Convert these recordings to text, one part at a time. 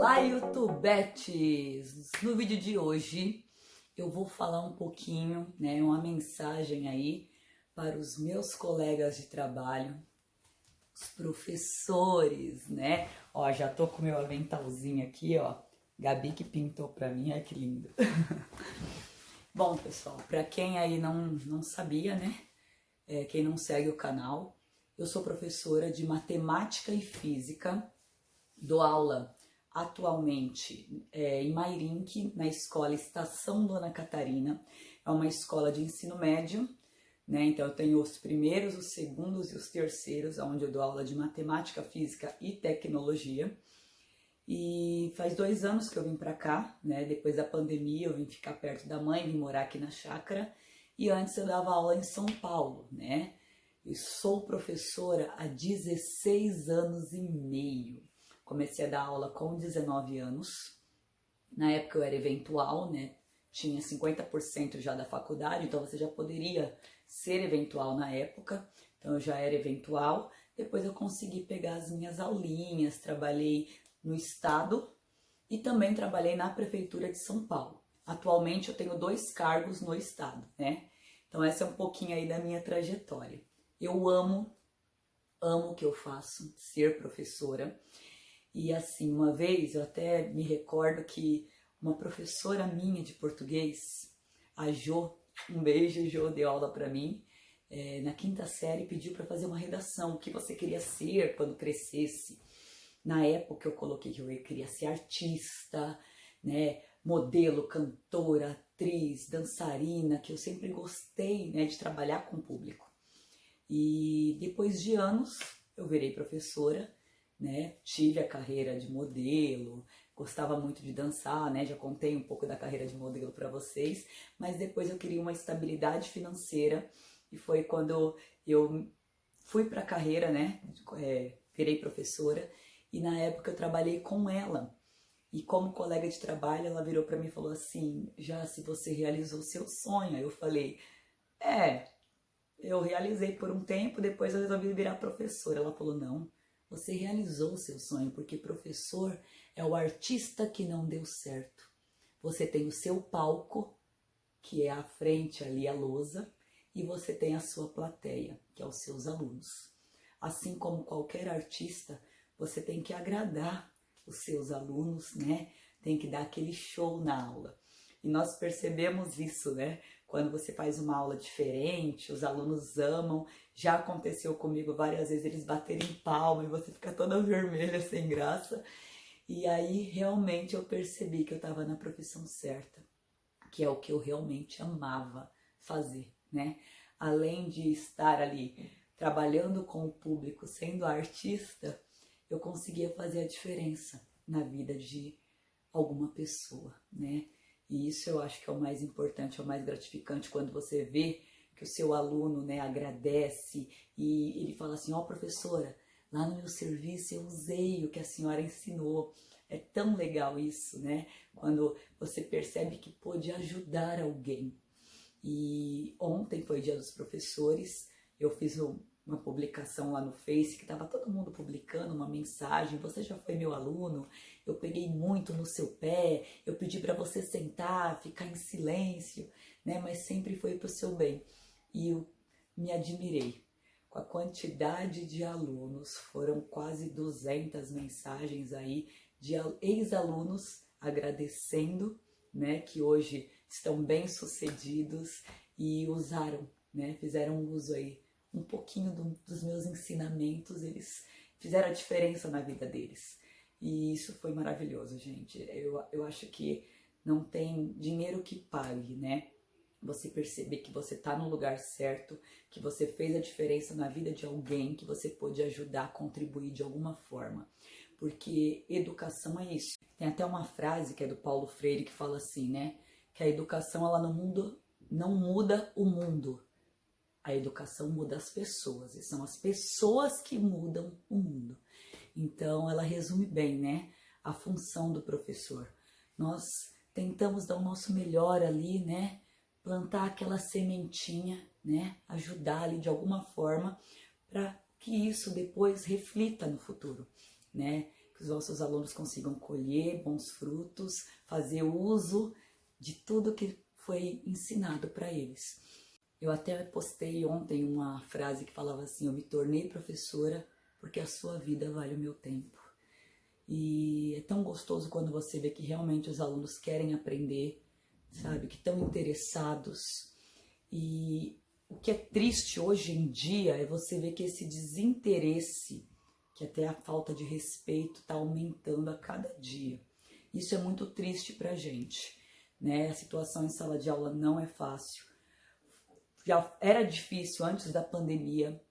Olá, YouTubetes! No vídeo de hoje eu vou falar um pouquinho, uma mensagem aí para os meus colegas de trabalho, os professores, Ó, já tô com meu aventalzinho aqui, ó. Gabi que pintou pra mim, olha que lindo. Bom, pessoal, pra quem aí não sabia, quem não segue o canal, eu sou professora de matemática e física, dou aula atualmente em Mairinque, na escola Estação Dona Catarina. É uma escola de ensino médio, então eu tenho os primeiros, os segundos e os terceiros, onde eu dou aula de matemática, física e tecnologia. E faz 2 anos que eu vim pra cá, depois da pandemia eu vim ficar perto da mãe, vim morar aqui na chácara. E antes eu dava aula em São Paulo, Eu sou professora há 16 anos e meio. Comecei a dar aula com 19 anos. Na época eu era eventual, Tinha 50% já da faculdade, então você já poderia ser eventual na época. Então eu já era eventual. Depois eu consegui pegar as minhas aulinhas, trabalhei no estado e também trabalhei na prefeitura de São Paulo. Atualmente eu tenho 2 cargos no estado, Então essa é um pouquinho aí da minha trajetória. Eu amo o que eu faço, ser professora. E assim, uma vez eu até me recordo que uma professora minha de português, a Jo, um beijo, Jo, deu aula para mim, na 5ª série, pediu para fazer uma redação, o que você queria ser quando crescesse. Na época eu coloquei que eu queria ser artista, modelo, cantora, atriz, dançarina, que eu sempre gostei, de trabalhar com o público. E depois de anos eu virei professora, Tive a carreira de modelo, gostava muito de dançar, Já contei um pouco da carreira de modelo para vocês, mas depois eu queria uma estabilidade financeira e foi quando eu fui para a carreira, virei professora e na época eu trabalhei com ela. E como colega de trabalho, ela virou para mim e falou assim: já se você realizou seu sonho? Aí eu falei: eu realizei por um tempo, depois eu resolvi virar professora. Ela falou: não, você realizou o seu sonho, porque professor é o artista que não deu certo. Você tem o seu palco, que é a frente ali, a lousa, e você tem a sua plateia, que é os seus alunos. Assim como qualquer artista, você tem que agradar os seus alunos, Tem que dar aquele show na aula. E nós percebemos isso, Quando você faz uma aula diferente, os alunos amam. Já aconteceu comigo várias vezes eles baterem palma e você fica toda vermelha, sem graça. E aí realmente eu percebi que eu estava na profissão certa, que é o que eu realmente amava fazer, Além de estar ali trabalhando com o público, sendo artista, eu conseguia fazer a diferença na vida de alguma pessoa, E isso eu acho que é o mais importante, é o mais gratificante, quando você vê que o seu aluno, agradece e ele fala assim: ó, professora, lá no meu serviço eu usei o que a senhora ensinou. É tão legal isso, Quando você percebe que pôde ajudar alguém. E ontem foi Dia dos Professores, eu fiz uma publicação lá no Face, que estava todo mundo publicando uma mensagem: você já foi meu aluno, eu peguei muito no seu pé, eu pedi para você sentar, ficar em silêncio, mas sempre foi para o seu bem. E eu me admirei com a quantidade de alunos, foram quase 200 mensagens aí de ex-alunos agradecendo, que hoje estão bem sucedidos e usaram, fizeram uso aí um pouquinho dos meus ensinamentos, eles fizeram a diferença na vida deles. E isso foi maravilhoso, gente. Eu acho que não tem dinheiro que pague, Você perceber que você está no lugar certo, que você fez a diferença na vida de alguém, que você pôde ajudar, contribuir de alguma forma. Porque educação é isso. Tem até uma frase que é do Paulo Freire que fala assim, Que a educação ela não muda o mundo. A educação muda as pessoas, e são as pessoas que mudam o mundo. Então, ela resume bem, a função do professor. Nós tentamos dar o nosso melhor ali, plantar aquela sementinha, ajudar ali de alguma forma para que isso depois reflita no futuro, Que que os nossos alunos consigam colher bons frutos, fazer uso de tudo que foi ensinado para eles. Eu até postei ontem uma frase que falava assim: eu me tornei professora porque a sua vida vale o meu tempo. E é tão gostoso quando você vê que realmente os alunos querem aprender, sabe, que estão interessados. E o que é triste hoje em dia é você ver que esse desinteresse, que até a falta de respeito está aumentando a cada dia. Isso é muito triste pra gente, né? A situação em sala de aula não é fácil. Já era difícil antes da pandemia.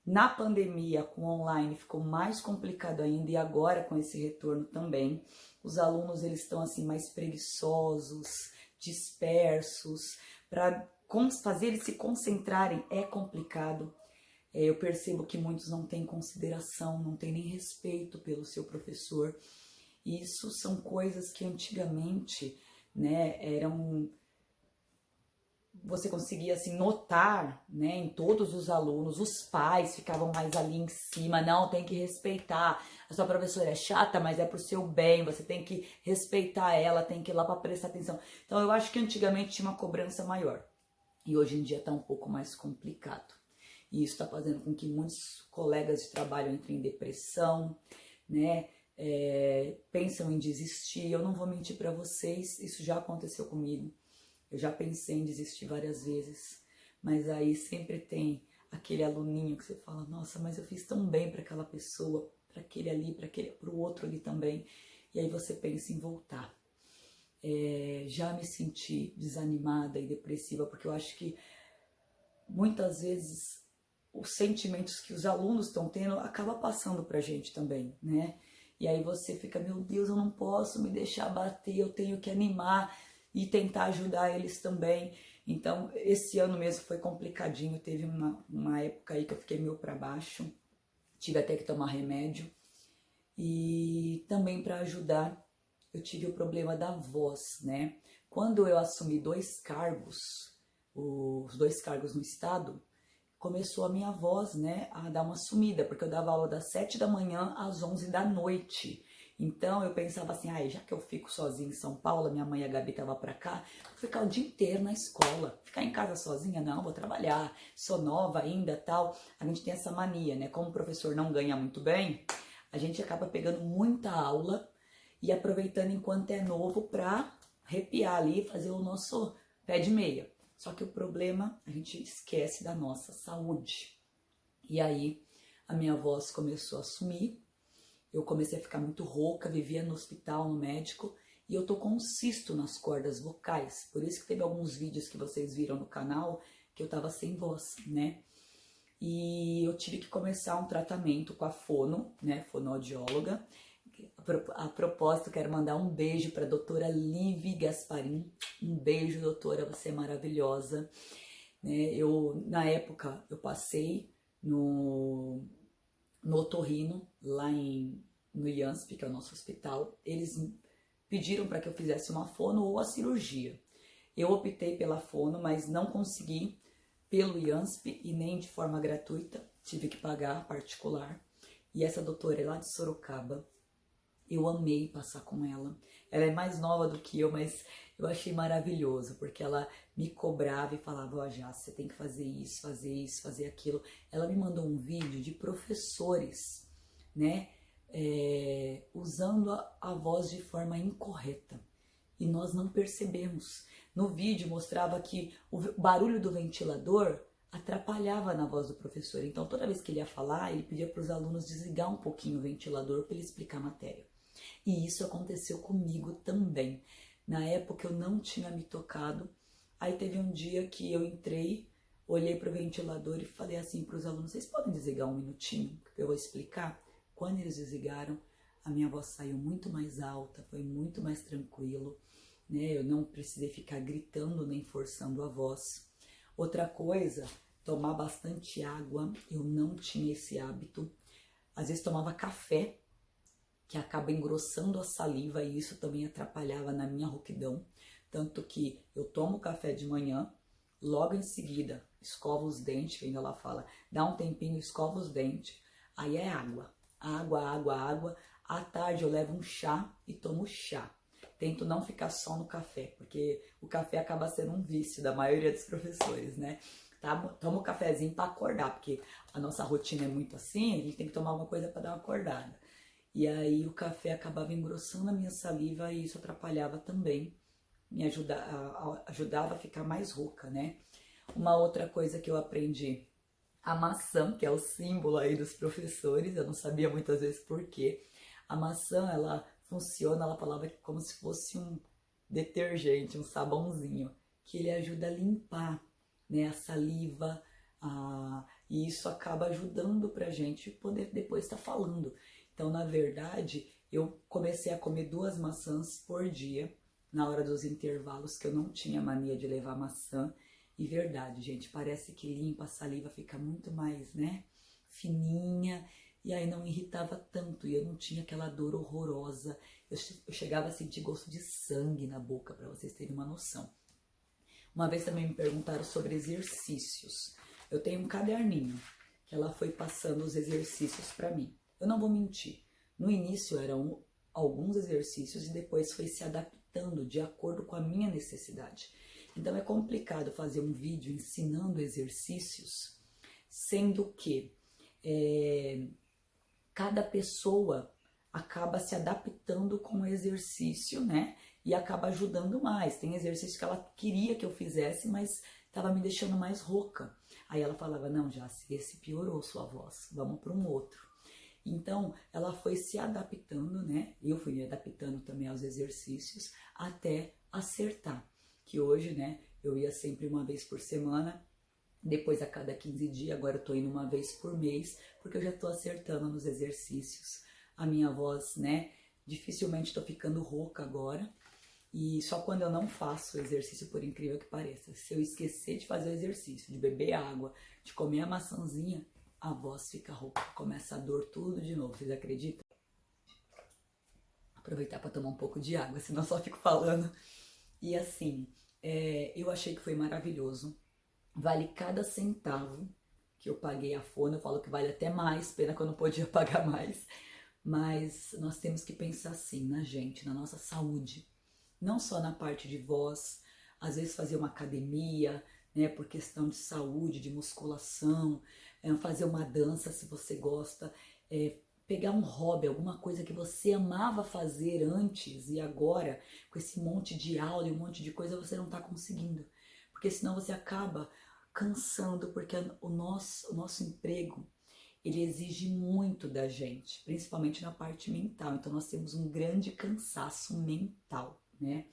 Na pandemia, com online, ficou mais complicado ainda, e agora com esse retorno também. Os alunos, eles estão assim mais preguiçosos, dispersos. Para fazer eles se concentrarem é complicado. Eu percebo que muitos não têm consideração, não têm nem respeito pelo seu professor. E isso são coisas que antigamente, né, você conseguia assim notar, né, em todos os alunos. Os pais ficavam mais ali em cima: não, tem que respeitar, a sua professora é chata, mas é pro seu bem, você tem que respeitar ela, tem que ir lá para prestar atenção. Então eu acho que antigamente tinha uma cobrança maior, e hoje em dia está um pouco mais complicado. E isso está fazendo com que muitos colegas de trabalho entrem em depressão, né, pensam em desistir. Eu não vou mentir para vocês, isso já aconteceu comigo. Eu já pensei em desistir várias vezes, mas aí sempre tem aquele aluninho que você fala: nossa, mas eu fiz tão bem para aquela pessoa, para aquele ali, para o outro ali também. E aí você pensa em voltar. Já me senti desanimada e depressiva, porque eu acho que muitas vezes os sentimentos que os alunos estão tendo acaba passando pra gente também, né? E aí você fica: meu Deus, eu não posso me deixar bater, eu tenho que animar e tentar ajudar eles também. Então, esse ano mesmo foi complicadinho, teve uma época aí que eu fiquei meio para baixo, tive até que tomar remédio. E também para ajudar, eu tive o problema da voz, né? Quando eu assumi os dois cargos no estado, começou a minha voz, né, a dar uma sumida, porque eu dava aula das 7 da manhã às 11 da noite. Então eu pensava assim: já que eu fico sozinha em São Paulo, minha mãe e a Gabi estavam pra cá, vou ficar o dia inteiro na escola. Ficar em casa sozinha? Não, vou trabalhar, sou nova ainda, tal. A gente tem essa mania, né? Como o professor não ganha muito bem, a gente acaba pegando muita aula e aproveitando enquanto é novo pra arrepiar ali e fazer o nosso pé de meia. Só que o problema, a gente esquece da nossa saúde. E aí a minha voz começou a sumir. Eu comecei a ficar muito rouca, vivia no hospital, no médico, e eu tô com um cisto nas cordas vocais. Por isso que teve alguns vídeos que vocês viram no canal que eu tava sem voz, né? E eu tive que começar um tratamento com a fono, né, fonoaudióloga. A propósito, quero mandar um beijo para a doutora Livi Gasparim. Um beijo, doutora, você é maravilhosa. Na época, eu passei no otorrino, lá no IANSP, que é o nosso hospital. Eles pediram para que eu fizesse uma fono ou a cirurgia. Eu optei pela fono, mas não consegui pelo IANSP e nem de forma gratuita. Tive que pagar particular. E essa doutora é lá de Sorocaba. Eu amei passar com ela. Ela é mais nova do que eu, mas eu achei maravilhoso, porque ela me cobrava e falava: ó, já, você tem que fazer isso, fazer aquilo. Ela me mandou um vídeo de professores, né, usando a voz de forma incorreta. E nós não percebemos. No vídeo mostrava que o barulho do ventilador atrapalhava na voz do professor. Então, toda vez que ele ia falar, ele pedia para os alunos desligar um pouquinho o ventilador para ele explicar a matéria. E isso aconteceu comigo também. Na época eu não tinha me tocado. Aí teve um dia que eu entrei, olhei para o ventilador e falei assim para os alunos: vocês podem desligar um minutinho que eu vou explicar? Quando eles desligaram, a minha voz saiu muito mais alta, foi muito mais tranquilo, né? Eu não precisei ficar gritando nem forçando a voz. Outra coisa, tomar bastante água. Eu não tinha esse hábito. Às vezes tomava café, que acaba engrossando a saliva, e isso também atrapalhava na minha rouquidão. Tanto que eu tomo café de manhã, logo em seguida escovo os dentes, que ainda ela fala, dá um tempinho, escova os dentes, aí é água. À tarde eu levo um chá e tomo chá. Tento não ficar só no café, porque o café acaba sendo um vício da maioria dos professores, né? Tá? Toma um cafezinho para acordar, porque a nossa rotina é muito assim, a gente tem que tomar alguma coisa para dar uma acordada. E aí o café acabava engrossando a minha saliva e isso atrapalhava também, ajudava a ficar mais rouca, né? Uma outra coisa que eu aprendi, a maçã, que é o símbolo aí dos professores, eu não sabia muitas vezes por quê. A maçã, ela funciona, ela falava como se fosse um detergente, um sabãozinho, que ele ajuda a limpar, né, a saliva, e isso acaba ajudando pra gente poder depois estar falando. Então, na verdade, eu comecei a comer 2 maçãs por dia, na hora dos intervalos, que eu não tinha mania de levar maçã. E verdade, gente, parece que limpa, a saliva fica muito mais, né, fininha, e aí não irritava tanto, e eu não tinha aquela dor horrorosa. Eu chegava a sentir gosto de sangue na boca, para vocês terem uma noção. Uma vez também me perguntaram sobre exercícios. Eu tenho um caderninho que ela foi passando os exercícios para mim. Eu não vou mentir, no início eram alguns exercícios e depois foi se adaptando de acordo com a minha necessidade. Então é complicado fazer um vídeo ensinando exercícios, sendo que cada pessoa acaba se adaptando com o exercício, né? E acaba ajudando mais. Tem exercício que ela queria que eu fizesse, mas estava me deixando mais rouca. Aí ela falava, não, Jaci, esse piorou sua voz, vamos para um outro. Então, ela foi se adaptando, né? Eu fui me adaptando também aos exercícios até acertar. Que hoje, né, eu ia sempre uma vez por semana, depois a cada 15 dias, agora eu tô indo uma vez por mês, porque eu já tô acertando nos exercícios. A minha voz, né, dificilmente tô ficando rouca agora. E só quando eu não faço o exercício, por incrível que pareça. Se eu esquecer de fazer o exercício, de beber água, de comer a maçãzinha, a voz fica rouca, começa a dor tudo de novo, vocês acreditam? Aproveitar para tomar um pouco de água, senão só fico falando. E assim, eu achei que foi maravilhoso. Vale cada centavo que eu paguei a fono. Eu falo que vale até mais, pena que eu não podia pagar mais. Mas nós temos que pensar assim na gente, na nossa saúde. Não só na parte de voz, às vezes fazer uma academia, né, por questão de saúde, de musculação, fazer uma dança se você gosta, pegar um hobby, alguma coisa que você amava fazer antes e agora, com esse monte de aula e um monte de coisa, você não está conseguindo. Porque senão você acaba cansando, porque o nosso emprego, ele exige muito da gente, principalmente na parte mental. Então nós temos um grande cansaço mental, né?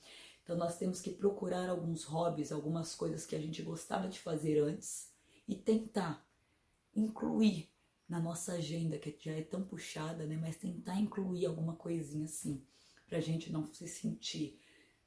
Então nós temos que procurar alguns hobbies, algumas coisas que a gente gostava de fazer antes e tentar incluir na nossa agenda, que já é tão puxada, né? Mas tentar incluir alguma coisinha assim, pra gente não se sentir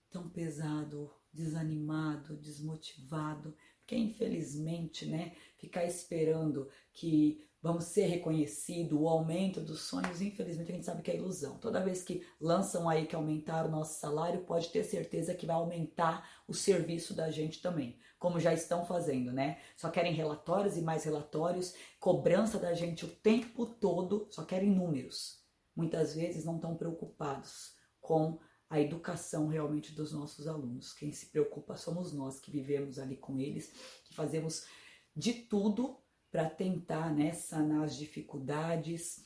tão pesado, desanimado, desmotivado, porque infelizmente, né, ficar esperando que vamos ser reconhecidos, o aumento dos sonhos, infelizmente a gente sabe que é ilusão. Toda vez que lançam aí que aumentaram o nosso salário, pode ter certeza que vai aumentar o serviço da gente também, como já estão fazendo, né? Só querem relatórios e mais relatórios, cobrança da gente o tempo todo, só querem números. Muitas vezes não estão preocupados com a educação realmente dos nossos alunos. Quem se preocupa somos nós que vivemos ali com eles, que fazemos de tudo para tentar, né, sanar as dificuldades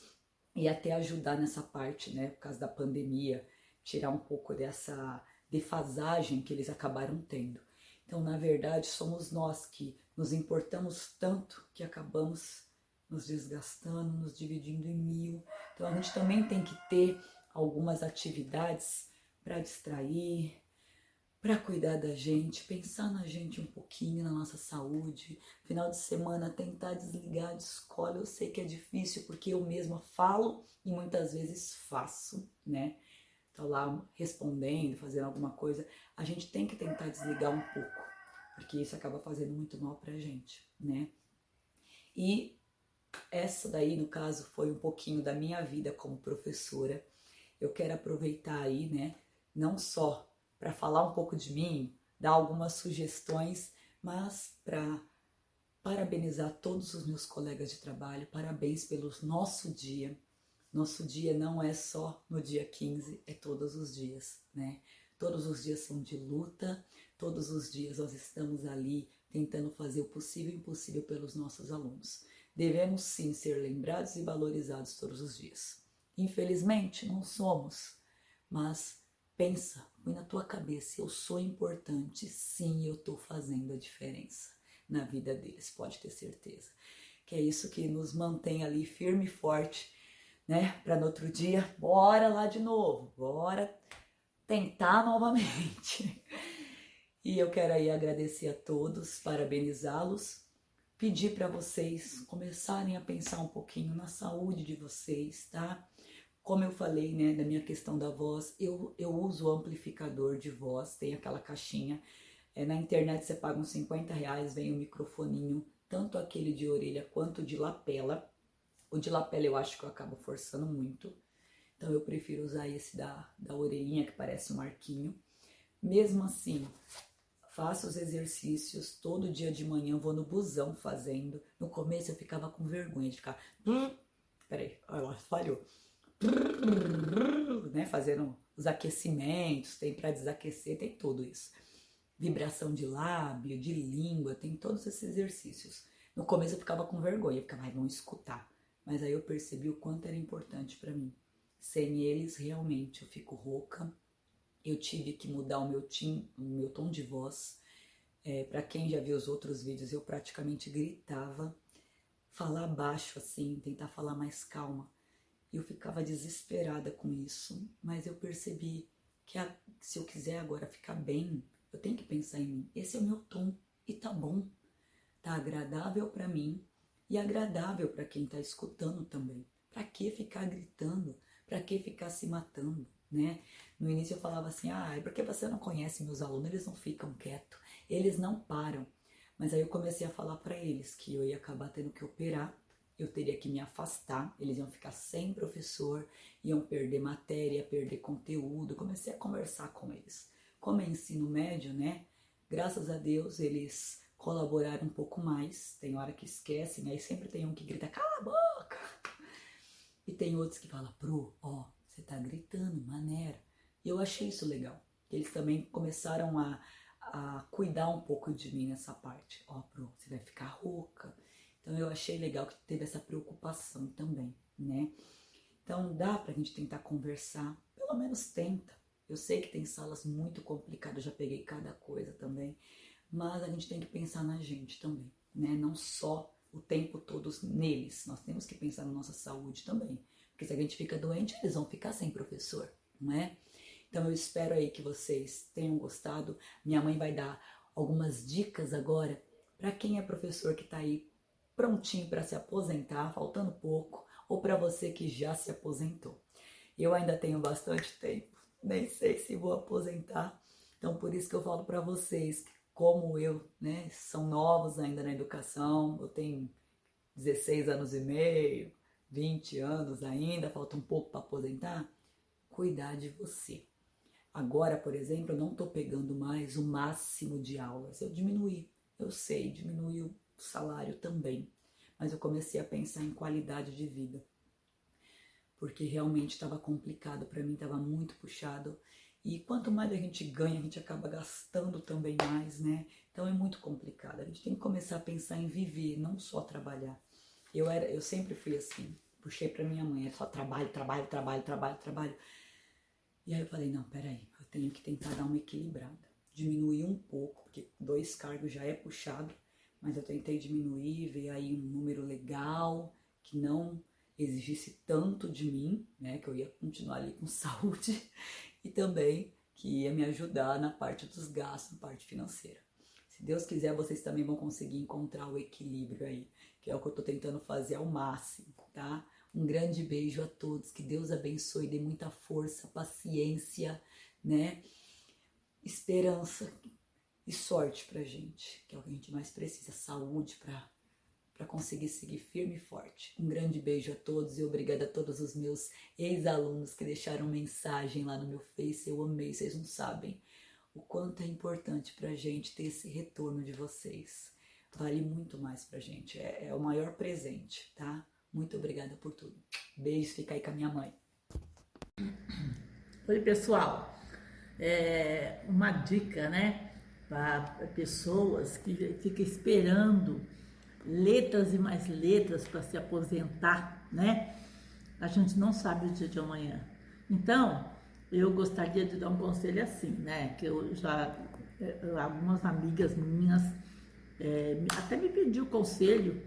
e até ajudar nessa parte, né, por causa da pandemia, tirar um pouco dessa defasagem que eles acabaram tendo. Então, na verdade, somos nós que nos importamos tanto que acabamos nos desgastando, nos dividindo em mil. Então, a gente também tem que ter algumas atividades para distrair, para cuidar da gente, pensar na gente um pouquinho, na nossa saúde. Final de semana tentar desligar de escola, eu sei que é difícil porque eu mesma falo e muitas vezes faço, né? Tô lá respondendo, fazendo alguma coisa. A gente tem que tentar desligar um pouco, porque isso acaba fazendo muito mal pra gente, né? E essa daí, no caso, foi um pouquinho da minha vida como professora. Eu quero aproveitar aí, né, não só para falar um pouco de mim, dar algumas sugestões, mas para parabenizar todos os meus colegas de trabalho. Parabéns pelo nosso dia. Nosso dia não é só no dia 15, é todos os dias, né? Todos os dias são de luta, todos os dias nós estamos ali tentando fazer o possível e impossível pelos nossos alunos. Devemos sim ser lembrados e valorizados todos os dias. Infelizmente, não somos, mas pensa, põe na tua cabeça, eu sou importante, sim, eu estou fazendo a diferença na vida deles, pode ter certeza. Que é isso que nos mantém ali firme e forte, né? Para no outro dia, bora lá de novo, bora tentar novamente. E eu quero aí agradecer a todos, parabenizá-los, pedir para vocês começarem a pensar um pouquinho na saúde de vocês, tá? Como eu falei, né, da minha questão da voz, eu uso o amplificador de voz, tem aquela caixinha. Na internet você paga uns R$50, vem um microfoninho, tanto aquele de orelha quanto de lapela. O de lapela eu acho que eu acabo forçando muito, então eu prefiro usar esse da orelhinha, que parece um arquinho. Mesmo assim, faço os exercícios, todo dia de manhã vou no busão fazendo. No começo eu ficava com vergonha de ficar... Peraí, olha lá, falhou. Né, fazendo os aquecimentos, tem para desaquecer, tem tudo isso. Vibração de lábio, de língua, tem todos esses exercícios. No começo eu ficava com vergonha, eu ficava, ai, vão escutar. Mas aí eu percebi o quanto era importante para mim. Sem eles, realmente, eu fico rouca. Eu tive que mudar o meu tom de voz. Para quem já viu os outros vídeos, eu praticamente gritava. Falar baixo assim, tentar falar mais calma. Eu ficava desesperada com isso, mas eu percebi que se eu quiser agora ficar bem, eu tenho que pensar em mim. Esse é o meu tom e tá bom. Tá agradável para mim e agradável para quem tá escutando também. Para que ficar gritando? Para que ficar se matando, né? No início eu falava assim, é porque você não conhece meus alunos, eles não ficam quietos, eles não param. Mas aí eu comecei a falar para eles que eu ia acabar tendo que operar, eu teria que me afastar, eles iam ficar sem professor, iam perder matéria, perder conteúdo. Comecei a conversar com eles. Como é ensino médio, né? Graças a Deus eles colaboraram um pouco mais. Tem hora que esquecem, aí sempre tem um que grita, cala a boca! E tem outros que falam, Pro, você tá gritando, maneira. E eu achei isso legal. Eles também começaram a cuidar um pouco de mim nessa parte. Pro, você vai ficar rouca. Então eu achei legal que teve essa preocupação também, né? Então dá pra gente tentar conversar, pelo menos tenta. Eu sei que tem salas muito complicadas, já peguei cada coisa também, mas a gente tem que pensar na gente também, né? Não só o tempo todo neles, nós temos que pensar na nossa saúde também, porque se a gente fica doente, eles vão ficar sem professor, não é? Então eu espero aí que vocês tenham gostado. Minha mãe vai dar algumas dicas agora para quem é professor que tá aí prontinho para se aposentar, faltando pouco, ou para você que já se aposentou. Eu ainda tenho bastante tempo, nem sei se vou aposentar, então por isso que eu falo para vocês, como eu, né, são novos ainda na educação, eu tenho 16 anos e meio, 20 anos ainda, falta um pouco para aposentar, cuidar de você. Agora, por exemplo, eu não estou pegando mais o máximo de aulas, eu diminuí, eu sei, diminuí o salário também, mas eu comecei a pensar em qualidade de vida, porque realmente estava complicado para mim, estava muito puxado, e quanto mais a gente ganha, a gente acaba gastando também mais, né? Então é muito complicado, a gente tem que começar a pensar em viver, não só trabalhar. Eu sempre fui assim, puxei para minha mãe, é só trabalho, trabalho, trabalho, trabalho, trabalho. E aí eu falei, não, peraí, eu tenho que tentar dar uma equilibrada, diminuir um pouco, porque 2 cargos já é puxado, mas eu tentei diminuir, ver aí um número legal, que não exigisse tanto de mim, né, que eu ia continuar ali com saúde, e também que ia me ajudar na parte dos gastos, na parte financeira. Se Deus quiser, vocês também vão conseguir encontrar o equilíbrio aí, que é o que eu tô tentando fazer ao máximo, tá? Um grande beijo a todos, que Deus abençoe, dê muita força, paciência, né? Esperança e sorte pra gente, que é o que a gente mais precisa, saúde para conseguir seguir firme e forte. Um grande beijo a todos e obrigada a todos os meus ex-alunos que deixaram mensagem lá no meu Face, eu amei, vocês não sabem o quanto é importante pra gente ter esse retorno de vocês. Vale muito mais pra gente, é o maior presente, tá? Muito obrigada por tudo. Beijo, fica aí com a minha mãe. Oi, pessoal. Uma dica, né, para pessoas que ficam esperando letras e mais letras para se aposentar, né? A gente não sabe o dia de amanhã. Então, eu gostaria de dar um conselho assim, né? Que eu já, algumas amigas minhas até me pediu conselho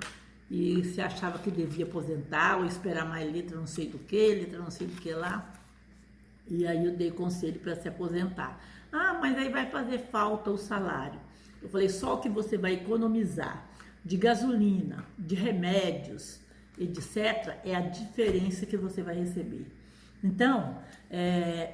e se achava que devia aposentar ou esperar mais letra não sei do que, letra não sei do que lá. E aí eu dei conselho para se aposentar. Ah, mas aí vai fazer falta o salário. Eu falei, só o que você vai economizar de gasolina, de remédios, etc., é a diferença que você vai receber. Então,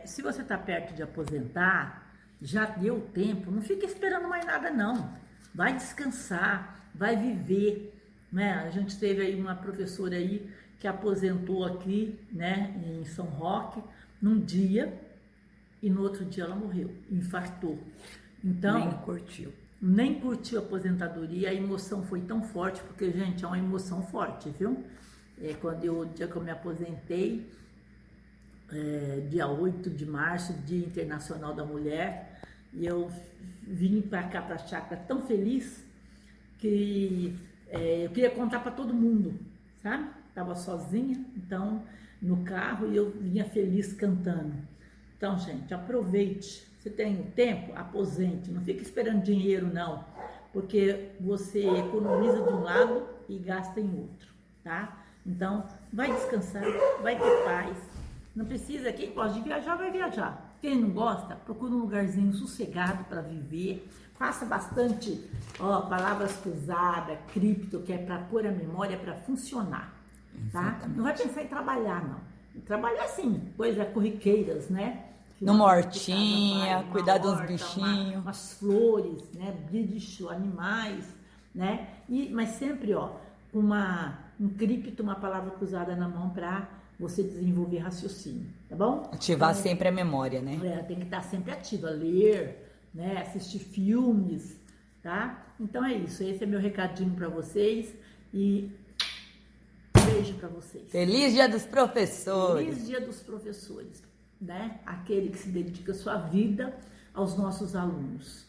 se você está perto de aposentar, já deu tempo, não fica esperando mais nada não. Vai descansar, vai viver, né? A gente teve aí uma professora aí que aposentou aqui, né, em São Roque, num dia, e no outro dia ela morreu, infartou. Então, nem curtiu a aposentadoria, a emoção foi tão forte, porque, gente, é uma emoção forte, viu? O dia que eu me aposentei, dia 8 de março, Dia Internacional da Mulher, e eu vim para cá, para a chácara, tão feliz, que eu queria contar para todo mundo, sabe? Estava sozinha, então, no carro, e eu vinha feliz cantando. Então, gente, aproveite. Se tem tempo, aposente. Não fique esperando dinheiro, não. Porque você economiza de um lado e gasta em outro, tá? Então, vai descansar, vai ter paz. Não precisa, quem gosta de viajar, vai viajar. Quem não gosta, procura um lugarzinho sossegado para viver. Faça bastante, palavras cruzadas, cripto, que é para pôr a memória para funcionar, tá? Exatamente. Não vai pensar em trabalhar, não. Trabalhar sim, coisas corriqueiras, né? Numa hortinha, cuidar dos bichinhos. Umas flores, né? Bicho, animais, né? Mas sempre, com um cripto, uma palavra cruzada na mão para você desenvolver raciocínio, tá bom? Ativar sempre a memória, né? Tem que estar sempre ativa, ler, né? Assistir filmes, tá? Então é isso, esse é meu recadinho para vocês e beijo para vocês. Feliz Dia dos Professores! Feliz Dia dos Professores, né? Aquele que se dedica a sua vida aos nossos alunos.